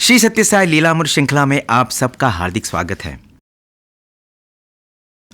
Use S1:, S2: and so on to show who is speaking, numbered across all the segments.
S1: श्री सत्य साई लीलामृत श्रृंखला में आप सबका हार्दिक स्वागत है।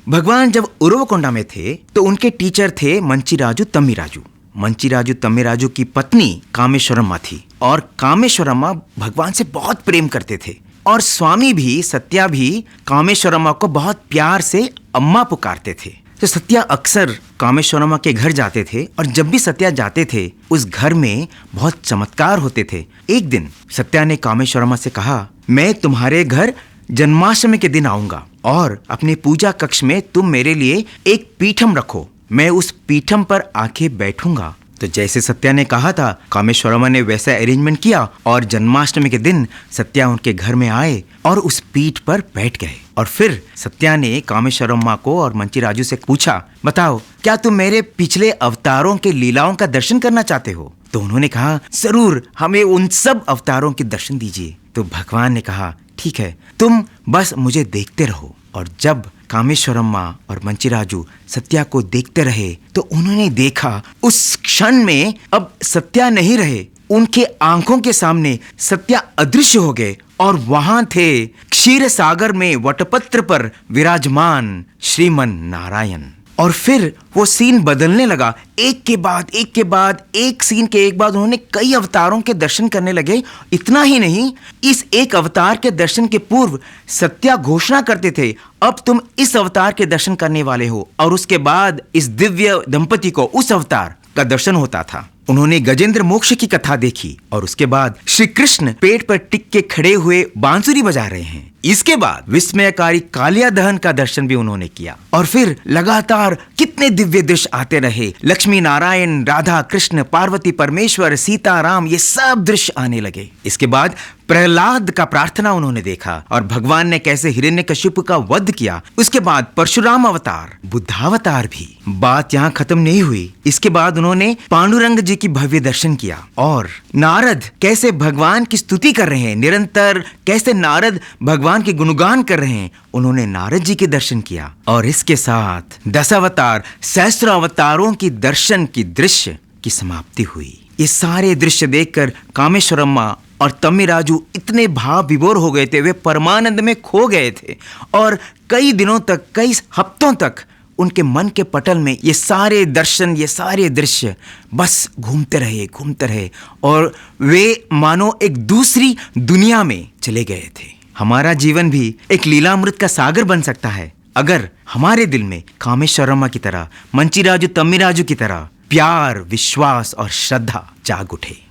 S1: भगवान जब उरवकोंडा में थे तो उनके टीचर थे मंचिराजु तम्मीराजु। मंचिराजु तम्मीराजु की पत्नी कामेश्वरम्मा थी और कामेश्वरम्मा भगवान से बहुत प्रेम करते थे और स्वामी भी सत्या भी कामेश्वरम्मा को बहुत प्यार से अम्मा पुकारते थे। तो सत्या अक्सर कामेश्वरम्मा के घर जाते थे और जब भी सत्या जाते थे उस घर में बहुत चमत्कार होते थे। एक दिन सत्या ने कामेश्वरम्मा से कहा, मैं तुम्हारे घर जन्माष्टमी के दिन आऊंगा और अपने पूजा कक्ष में तुम मेरे लिए एक पीठम रखो, मैं उस पीठम पर आके बैठूंगा। तो जैसे सत्या ने कहा था कामेश्वरम्मा ने वैसा अरेंजमेंट किया और जन्माष्टमी के दिन सत्या उनके घर में आए और उस पीठ पर बैठ गए। और फिर सत्या ने कामेश्वरम्मा को और मंचिराजु से पूछा, बताओ क्या तुम मेरे पिछले अवतारों के लीलाओं का दर्शन करना चाहते हो? तो उन्होंने कहा, जरूर, हमें उन सब अवतारों के दर्शन दीजिए। तो भगवान ने कहा, ठीक है, तुम बस मुझे देखते रहो। और जब कामेश्वरम्मा और मंचिराजु सत्या को देखते रहे तो उन्होंने देखा उस क्षण में अब सत्या नहीं रहे, उनके आंखों के सामने सत्या अदृश्य हो गए और वहां थे क्षीर सागर में वटपत्र पर विराजमान श्रीमन नारायण। और फिर वो सीन बदलने लगा, एक के बाद एक सीन के एक बाद उन्होंने कई अवतारों के दर्शन करने लगे। इतना ही नहीं, इस एक अवतार के दर्शन के पूर्व सत्या घोषणा करते थे, अब तुम इस अवतार के दर्शन करने वाले हो। और उसके बाद इस दिव्य दंपति को उस अवतार का दर्शन होता था। उन्होंने गजेंद्र मोक्ष की कथा देखी और उसके बाद श्री कृष्ण पेड़ पर टिक के खड़े हुए बांसुरी बजा रहे हैं। इसके बाद विस्मयकारी कालिया दहन का दर्शन भी उन्होंने किया और फिर लगातार कितने दिव्य दृश्य आते रहे। लक्ष्मी नारायण, राधा कृष्ण, पार्वती परमेश्वर, सीता राम, ये सब दृश्य आने लगे। इसके बाद प्रहलाद का प्रार्थना उन्होंने देखा और भगवान ने कैसे हिरण्यकशिपु का वध किया। उसके बाद परशुराम अवतार, बुद्धावतार भी। बात यहाँ खत्म नहीं हुई। इसके बाद उन्होंने पांडुरंग जी की भव्य दर्शन किया और नारद कैसे भगवान की स्तुति कर रहे हैं, निरंतर कैसे नारद भगवान के गुणगान कर रहे हैं, उन्होंने नारद जी के दर्शन किया। और इसके साथ 10 अवतार, सहस्त्र अवतारों की दर्शन की दृश्य की समाप्ति हुई। ये सारे दृश्य देखकर कामेश्वरम्मा और तम्मीराजु इतने भाव विभोर हो गए थे, वे परमानंद में खो गए थे और कई दिनों तक, कई हफ्तों तक उनके मन के पटल में ये सारे दर्शन, ये सारे दृश्य बस घूमते रहे और वे मानो एक दूसरी दुनिया में चले गए थे। हमारा जीवन भी एक लीलामृत का सागर बन सकता है अगर हमारे दिल में कामेश्वरम्मा की तरह, मंचिराजु तम्मीराजु की तरह प्यार, विश्वास और श्रद्धा जाग उठे।